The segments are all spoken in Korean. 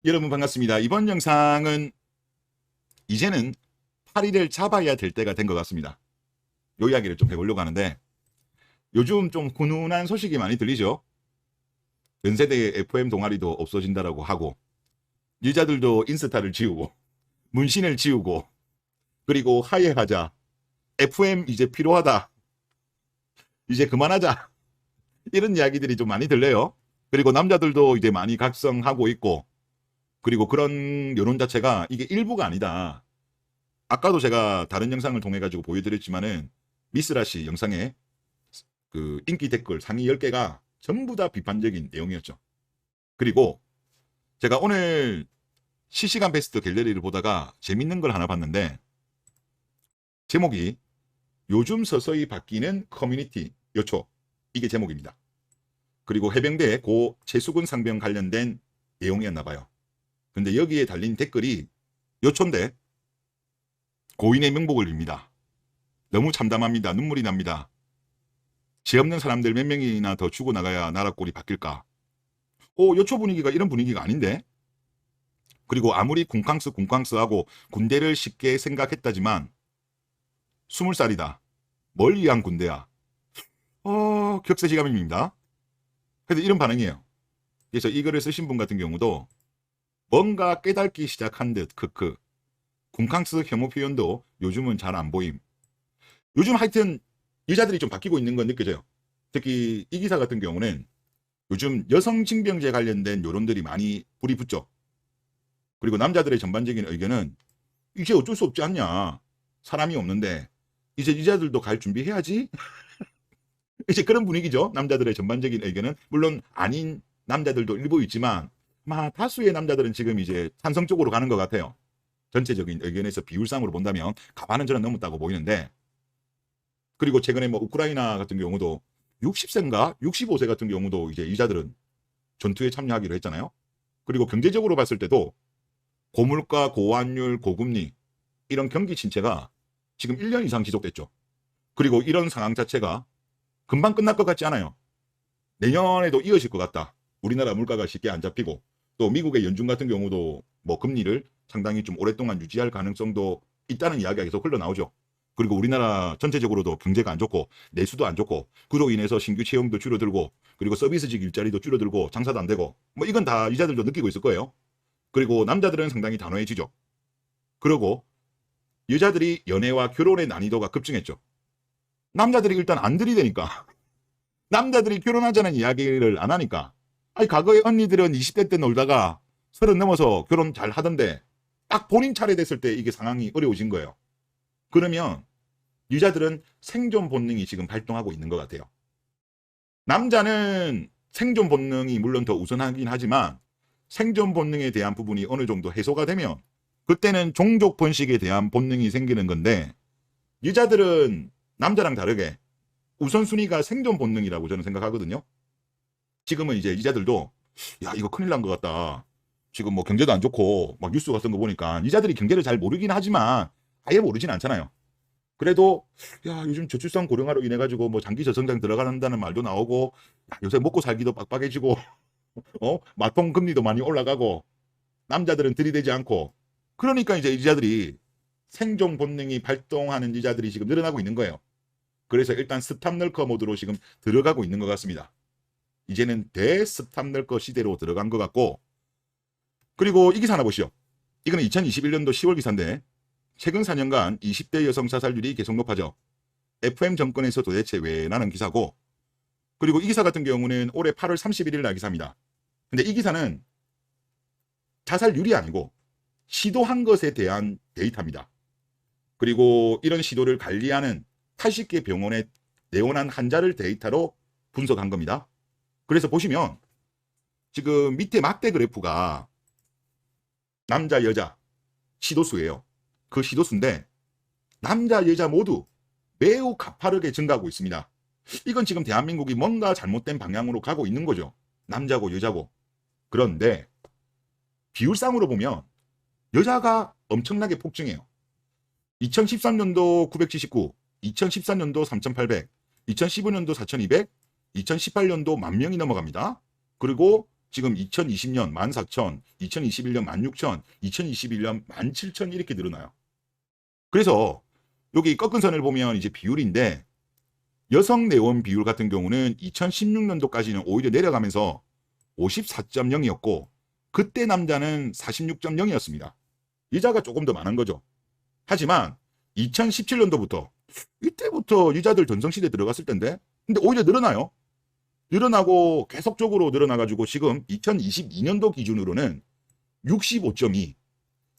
여러분 반갑습니다. 이번 영상은 이제는 파리를 잡아야 될 때가 된 것 같습니다. 요 이야기를 좀 해보려고 하는데, 요즘 좀 훈훈한 소식이 많이 들리죠. 연세대의 FM 동아리도 없어진다라고 하고, 여자들도 인스타를 지우고 문신을 지우고, 그리고 하예하자, FM 이제 필요하다, 이제 그만하자, 이런 이야기들이 좀 많이 들려요. 그리고 남자들도 이제 많이 각성하고 있고, 그리고 그런 여론 자체가 이게 일부가 아니다. 아까도 제가 다른 영상을 통해 가지고 보여드렸지만은, 미스라씨 영상에 그 인기 댓글 상위 10개가 전부 다 비판적인 내용이었죠. 그리고 제가 오늘 실시간 베스트 갤러리를 보다가 재밌는 걸 하나 봤는데, 제목이 요즘 서서히 바뀌는 커뮤니티 요초, 이게 제목입니다. 그리고 해병대 고 최수근 상병 관련된 내용이었나 봐요. 근데 여기에 달린 댓글이 요초인데, 고인의 명복을 빕니다. 너무 참담합니다. 눈물이 납니다. 죄 없는 사람들 몇 명이나 더 죽어나가야 나라 꼴이 바뀔까? 요초 분위기가 이런 분위기가 아닌데? 그리고 아무리 쿵쾅스하고 군대를 쉽게 생각했다지만 20살이다. 뭘 위한 군대야? 격세지감입니다. 그래서 이런 반응이에요. 그래서 이 글을 쓰신 분 같은 경우도 뭔가 깨닫기 시작한 듯 크크. 쿵캉스 혐오 표현도 요즘은 잘 안 보임. 요즘 하여튼 여자들이 좀 바뀌고 있는 건 느껴져요. 특히 이 기사 같은 경우는 요즘 여성징병제 관련된 여론들이 많이 불이 붙죠. 그리고 남자들의 전반적인 의견은 이제 어쩔 수 없지 않냐. 사람이 없는데 이제 여자들도 갈 준비해야지. 이제 그런 분위기죠. 남자들의 전반적인 의견은. 물론 아닌 남자들도 일부 있지만 다수의 남자들은 지금 이제 찬성 쪽으로 가는 것 같아요. 전체적인 의견에서 비율상으로 본다면 가반은 저는 넘었다고 보이는데, 그리고 최근에 우크라이나 같은 경우도 60세인가 65세 같은 경우도 이제 여자들은 전투에 참여하기로 했잖아요. 그리고 경제적으로 봤을 때도 고물가, 고환율, 고금리, 이런 경기 침체가 지금 1년 이상 지속됐죠. 그리고 이런 상황 자체가 금방 끝날 것 같지 않아요. 내년에도 이어질 것 같다. 우리나라 물가가 쉽게 안 잡히고, 또 미국의 연준 같은 경우도 금리를 상당히 좀 오랫동안 유지할 가능성도 있다는 이야기가 계속 흘러나오죠. 그리고 우리나라 전체적으로도 경제가 안 좋고 내수도 안 좋고, 그로 인해서 신규 채용도 줄어들고, 그리고 서비스직 일자리도 줄어들고 장사도 안 되고, 이건 다 여자들도 느끼고 있을 거예요. 그리고 남자들은 상당히 단호해지죠. 그리고 여자들이 연애와 결혼의 난이도가 급증했죠. 남자들이 일단 안 들이대니까. 남자들이 결혼하자는 이야기를 안 하니까. 아니, 과거에 언니들은 20대 때 놀다가 30 넘어서 결혼 잘 하던데, 딱 본인 차례 됐을 때 이게 상황이 어려워진 거예요. 그러면 여자들은 생존 본능이 지금 발동하고 있는 것 같아요. 남자는 생존 본능이 물론 더 우선하긴 하지만, 생존 본능에 대한 부분이 어느 정도 해소가 되면 그때는 종족 번식에 대한 본능이 생기는 건데, 여자들은 남자랑 다르게 우선순위가 생존 본능이라고 저는 생각하거든요. 지금은 이제 여자들도 야, 이거 큰일 난 것 같다. 지금 경제도 안 좋고 뉴스 같은 거 보니까 여자들이 경제를 잘 모르긴 하지만 아예 모르진 않잖아요. 그래도 야, 요즘 저출산 고령화로 인해 가지고 장기 저성장 들어간다는 말도 나오고, 야, 요새 먹고 살기도 빡빡해지고 마통 금리도 많이 올라가고, 남자들은 들이대지 않고, 그러니까 이제 여자들이 생존 본능이 발동하는 여자들이 지금 늘어나고 있는 거예요. 그래서 일단 스탑널커 모드로 지금 들어가고 있는 것 같습니다. 이제는 대스탑널커 시대로 들어간 것 같고, 그리고 이 기사 하나 보시죠. 이거는 2021년도 10월 기사인데, 최근 4년간 20대 여성 자살률이 계속 높아져 FM 정권에서 도대체 왜? 라는 기사고, 그리고 이 기사 같은 경우는 올해 8월 31일 날 기사입니다. 근데 이 기사는 자살률이 아니고 시도한 것에 대한 데이터입니다. 그리고 이런 시도를 관리하는 80개 병원에 내원한 환자를 데이터로 분석한 겁니다. 그래서 보시면 지금 밑에 막대 그래프가 남자, 여자 시도수예요. 그 시도수인데 남자, 여자 모두 매우 가파르게 증가하고 있습니다. 이건 지금 대한민국이 뭔가 잘못된 방향으로 가고 있는 거죠. 남자고 여자고. 그런데 비율상으로 보면 여자가 엄청나게 폭증해요. 2013년도 979, 2014년도 3800, 2015년도 4200, 2018년도 10,000명이 넘어갑니다. 그리고 지금 2020년 14,000, 2021년 16,000, 2021년 17,000 이렇게 늘어나요. 그래서 여기 꺾은 선을 보면 이제 비율인데 여성 내원 비율 같은 경우는 2016년도까지는 오히려 내려가면서 54.0이었고 그때 남자는 46.0이었습니다. 여자가 조금 더 많은 거죠. 하지만 2017년도부터 이때부터 여자들 전성시대 들어갔을 텐데 근데 오히려 늘어나요. 늘어나고 계속적으로 늘어나가지고 지금 2022년도 기준으로는 65.2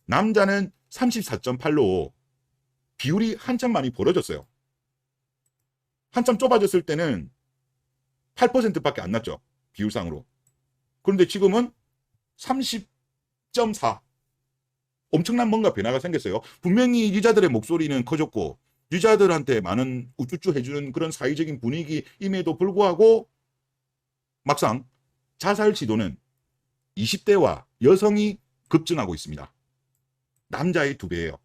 남자는 34.8로 비율이 한참 많이 벌어졌어요. 한참 좁아졌을 때는 8%밖에 안 났죠. 비율상으로. 그런데 지금은 30.4 엄청난 뭔가 변화가 생겼어요. 분명히 유자들의 목소리는 커졌고 유자들한테 많은 우쭈쭈 해주는 그런 사회적인 분위기임에도 불구하고 막상 자살 시도는 20대와 여성이 급증하고 있습니다. 남자의 2배예요.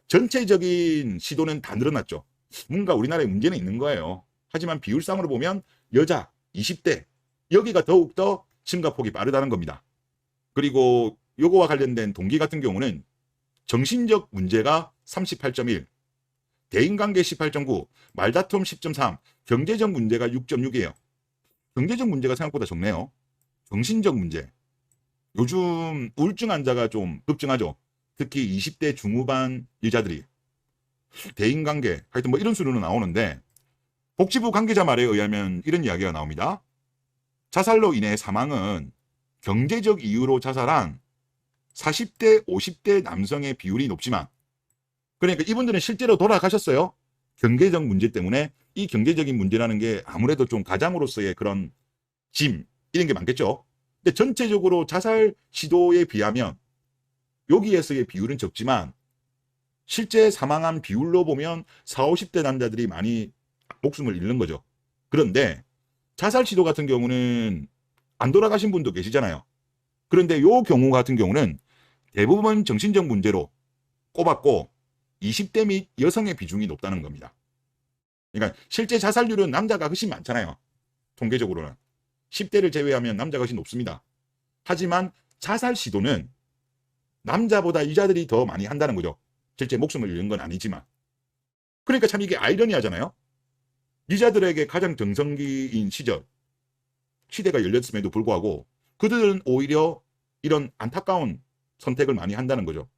전체적인 시도는 다 늘어났죠. 뭔가 우리나라에 문제는 있는 거예요. 하지만 비율상으로 보면 여자 20대 여기가 더욱더 증가폭이 빠르다는 겁니다. 그리고 요거와 관련된 동기 같은 경우는 정신적 문제가 38.1, 대인관계 18.9, 말다툼 10.3, 경제적 문제가 6.6이에요. 경제적 문제가 생각보다 적네요. 정신적 문제. 요즘 우울증 환자가 좀 급증하죠. 특히 20대 중후반 여자들이. 대인관계, 하여튼 뭐 이런 수로는 나오는데 복지부 관계자 말에 의하면 이런 이야기가 나옵니다. 자살로 인해 사망은 경제적 이유로 자살한 40대, 50대 남성의 비율이 높지만 그러니까 이분들은 실제로 돌아가셨어요. 경제적 문제 때문에 이 경제적인 문제라는 게 아무래도 좀 가장으로서의 그런 짐 이런 게 많겠죠. 근데 전체적으로 자살 시도에 비하면 여기에서의 비율은 적지만 실제 사망한 비율로 보면 40, 50대 남자들이 많이 목숨을 잃는 거죠. 그런데 자살 시도 같은 경우는 안 돌아가신 분도 계시잖아요. 그런데 요 경우 같은 경우는 대부분 정신적 문제로 꼽았고 20대 및 여성의 비중이 높다는 겁니다. 그러니까 실제 자살률은 남자가 훨씬 많잖아요. 통계적으로는. 10대를 제외하면 남자가 훨씬 높습니다. 하지만 자살 시도는 남자보다 여자들이 더 많이 한다는 거죠. 실제 목숨을 잃는 건 아니지만. 그러니까 참 이게 아이러니하잖아요. 여자들에게 가장 정성기인 시대가 열렸음에도 불구하고 그들은 오히려 이런 안타까운 선택을 많이 한다는 거죠.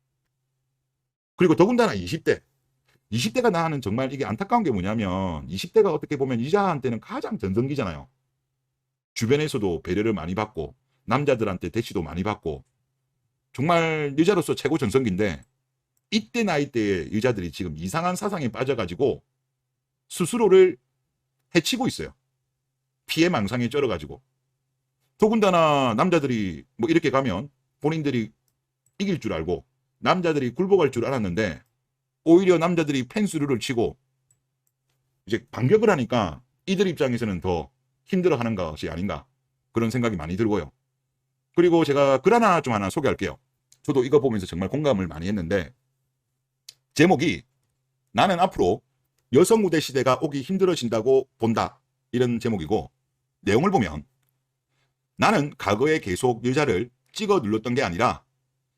그리고 더군다나 20대가 나는 정말 이게 안타까운 게 뭐냐면 20대가 어떻게 보면 여자한테는 가장 전성기잖아요. 주변에서도 배려를 많이 받고 남자들한테 대시도 많이 받고 정말 여자로서 최고 전성기인데 이때 나이대의 여자들이 지금 이상한 사상에 빠져가지고 스스로를 해치고 있어요. 피해 망상에 쩔어가지고. 더군다나 남자들이 뭐 이렇게 가면 본인들이 이길 줄 알고 남자들이 굴복할 줄 알았는데 오히려 남자들이 펜스루를 치고 이제 반격을 하니까 이들 입장에서는 더 힘들어하는 것이 아닌가 그런 생각이 많이 들고요. 그리고 제가 글 하나 소개할게요. 저도 이거 보면서 정말 공감을 많이 했는데 제목이 나는 앞으로 여성 우대 시대가 오기 힘들어진다고 본다 이런 제목이고 내용을 보면 나는 과거에 계속 여자를 찍어 눌렀던 게 아니라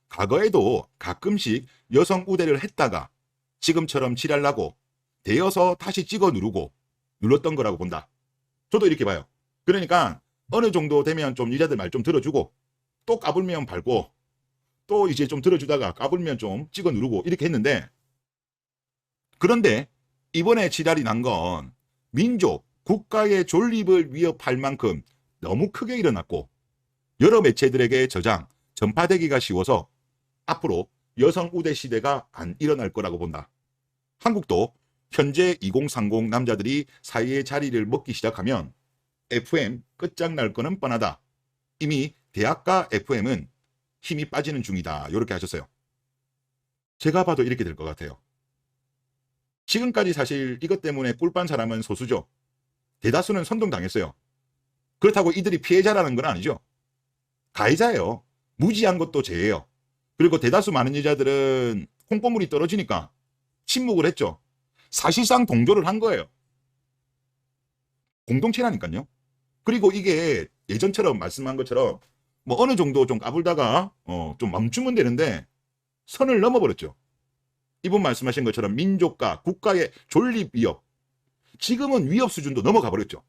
과거에도 가끔씩 여성 우대를 했다가 지금처럼 지랄나고 되어서 다시 찍어 누르고 눌렀던 거라고 본다. 저도 이렇게 봐요. 그러니까 어느 정도 되면 좀 여자들 말 좀 들어주고 또 까불면 밟고 또 이제 좀 들어주다가 까불면 좀 찍어 누르고 이렇게 했는데 그런데 이번에 지랄이 난 건 민족, 국가의 존립을 위협할 만큼 너무 크게 일어났고 여러 매체들에게 저장, 전파되기가 쉬워서 앞으로 여성 우대 시대가 안 일어날 거라고 본다. 한국도 현재 2030 남자들이 사회의 자리를 먹기 시작하면 FM 끝장날 거는 뻔하다. 이미 대학가 FM은 힘이 빠지는 중이다. 이렇게 하셨어요. 제가 봐도 이렇게 될 것 같아요. 지금까지 사실 이것 때문에 꿀빤 사람은 소수죠. 대다수는 선동당했어요. 그렇다고 이들이 피해자라는 건 아니죠. 가해자예요. 무지한 것도 죄예요. 그리고 대다수 많은 여자들은 콩고물이 떨어지니까 침묵을 했죠. 사실상 동조를 한 거예요. 공동체라니까요. 그리고 이게 예전처럼 말씀한 것처럼 뭐 어느 정도 좀 까불다가 좀 멈추면 되는데 선을 넘어버렸죠. 이분 말씀하신 것처럼 민족과 국가의 존립 위협, 지금은 위협 수준도 넘어가 버렸죠.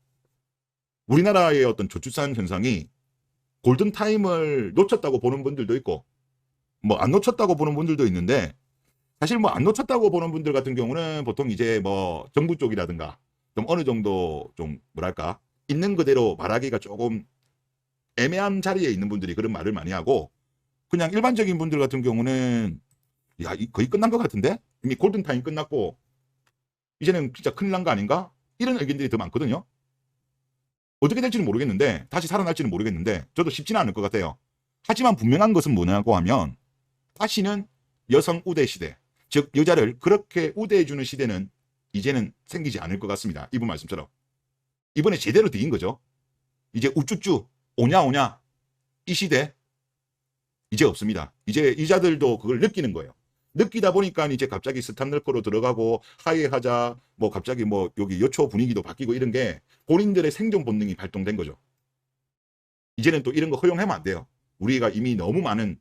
우리나라의 어떤 저출산 현상이 골든타임을 놓쳤다고 보는 분들도 있고 뭐 안 놓쳤다고 보는 분들도 있는데, 사실 뭐 안 놓쳤다고 보는 분들 같은 경우는 보통 이제 뭐 정부 쪽이라든가 좀 어느 정도 좀 뭐랄까 있는 그대로 말하기가 조금 애매한 자리에 있는 분들이 그런 말을 많이 하고, 그냥 일반적인 분들 같은 경우는 야, 거의 끝난 것 같은데? 이미 골든타임 끝났고 이제는 진짜 큰일 난 거 아닌가? 이런 의견들이 더 많거든요. 어떻게 될지는 모르겠는데, 다시 살아날지는 모르겠는데 저도 쉽지는 않을 것 같아요. 하지만 분명한 것은 뭐냐고 하면 다시는 여성 우대 시대, 즉 여자를 그렇게 우대해주는 시대는 이제는 생기지 않을 것 같습니다. 이분 말씀처럼 이번에 제대로 뒤인 거죠. 이제 우쭈쭈 오냐 오냐 이 시대 이제 없습니다. 이제 여자들도 그걸 느끼는 거예요. 느끼다 보니까 이제 갑자기 스탑널커로 들어가고 하이하자, 뭐 갑자기 뭐 여기 여초 분위기도 바뀌고 이런 게 본인들의 생존 본능이 발동된 거죠. 이제는 또 이런 거 허용하면 안 돼요. 우리가 이미 너무 많은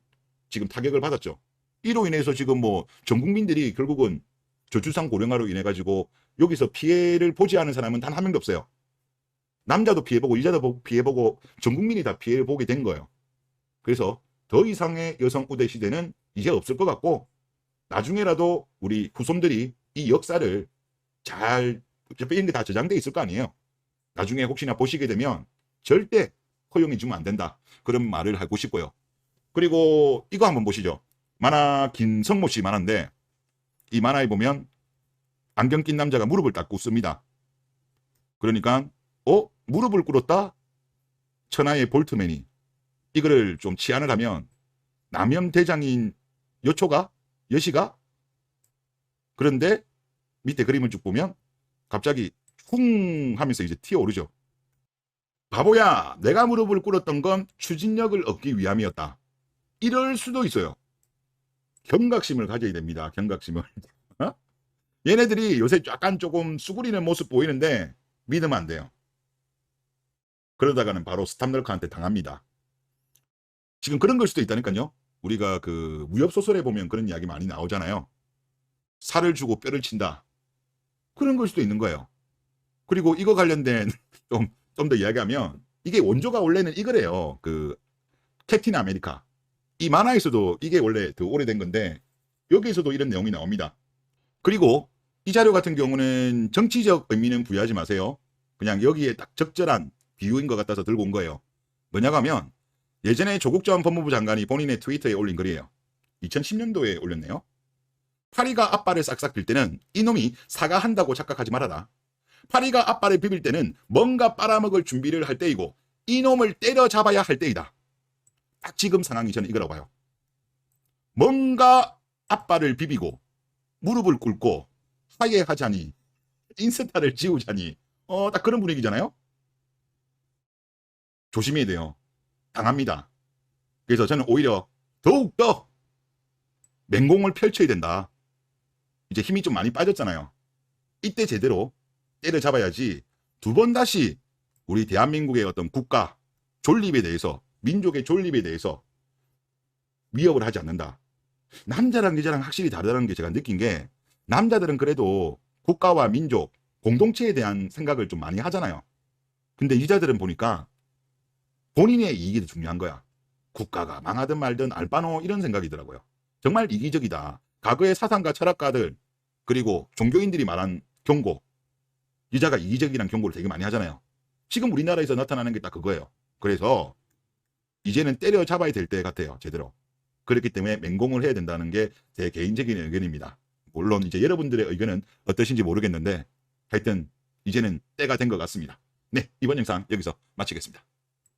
지금 타격을 받았죠. 이로 인해서 지금 뭐 전 국민들이 결국은 저출산 고령화로 인해 가지고 여기서 피해를 보지 않은 사람은 단 한 명도 없어요. 남자도 피해보고 여자도 피해보고 전 국민이 다 피해를 보게 된 거예요. 그래서 더 이상의 여성 우대 시대는 이제 없을 것 같고, 나중에라도 우리 후손들이 이 역사를 잘, 이런 게 다 저장돼 있을 거 아니에요. 나중에 혹시나 보시게 되면 절대 허용해 주면 안 된다, 그런 말을 하고 싶고요. 그리고 이거 한번 보시죠. 만화 김성모 씨 만화인데, 이 만화에 보면 안경 낀 남자가 무릎을 딱 꿇습니다. 그러니까 무릎을 꿇었다? 천하의 볼트맨이 이거를 좀 치안을 하면 남염대장인 여초가? 여시가? 그런데 밑에 그림을 쭉 보면 갑자기 쿵 하면서 이제 튀어오르죠. 바보야, 내가 무릎을 꿇었던 건 추진력을 얻기 위함이었다. 이럴 수도 있어요. 경각심을 가져야 됩니다. 경각심을. 얘네들이 요새 약간 조금 수그리는 모습 보이는데 믿으면 안 돼요. 그러다가는 바로 스탑널커한테 당합니다. 지금 그런 걸 수도 있다니까요. 우리가 그 무협 소설에 보면 그런 이야기 많이 나오잖아요. 살을 주고 뼈를 친다. 그런 걸 수도 있는 거예요. 그리고 이거 관련된 좀 더 이야기하면, 이게 원조가 원래는 이거래요. 그 캡틴 아메리카. 이 만화에서도 이게 원래 더 오래된 건데 여기에서도 이런 내용이 나옵니다. 그리고 이 자료 같은 경우는 정치적 의미는 부여하지 마세요. 그냥 여기에 딱 적절한 비유인 것 같아서 들고 온 거예요. 뭐냐고 하면 예전에 조국 전 법무부 장관이 본인의 트위터에 올린 글이에요. 2010년도에 올렸네요. 파리가 앞발을 싹싹 빌 때는 이놈이 사과한다고 착각하지 말아라. 파리가 앞발을 비빌 때는 뭔가 빨아먹을 준비를 할 때이고 이놈을 때려잡아야 할 때이다. 딱 지금 상황이 저는 이거라고 봐요. 뭔가 앞발을 비비고 무릎을 꿇고 화해하자니, 인스타를 지우자니, 딱 그런 분위기잖아요. 조심해야 돼요. 당합니다. 그래서 저는 오히려 더욱더 맹공을 펼쳐야 된다. 이제 힘이 좀 많이 빠졌잖아요. 이때 제대로 때려잡아야지 두 번 다시 우리 대한민국의 어떤 국가 존립에 대해서, 민족의 존립에 대해서 위협을 하지 않는다. 남자랑 여자랑 확실히 다르다는 게 제가 느낀 게, 남자들은 그래도 국가와 민족, 공동체에 대한 생각을 좀 많이 하잖아요. 근데 여자들은 보니까 본인의 이익이 더 중요한 거야. 국가가 망하든 말든 알바노 이런 생각이더라고요. 정말 이기적이다. 과거의 사상가 철학가들 그리고 종교인들이 말한 경고, 여자가 이기적이란 경고를 되게 많이 하잖아요. 지금 우리나라에서 나타나는 게 딱 그거예요. 그래서 이제는 때려잡아야 될 때 같아요. 제대로. 그렇기 때문에 맹공을 해야 된다는 게 제 개인적인 의견입니다. 물론 이제 여러분들의 의견은 어떠신지 모르겠는데 하여튼 이제는 때가 된 것 같습니다. 네, 이번 영상 여기서 마치겠습니다.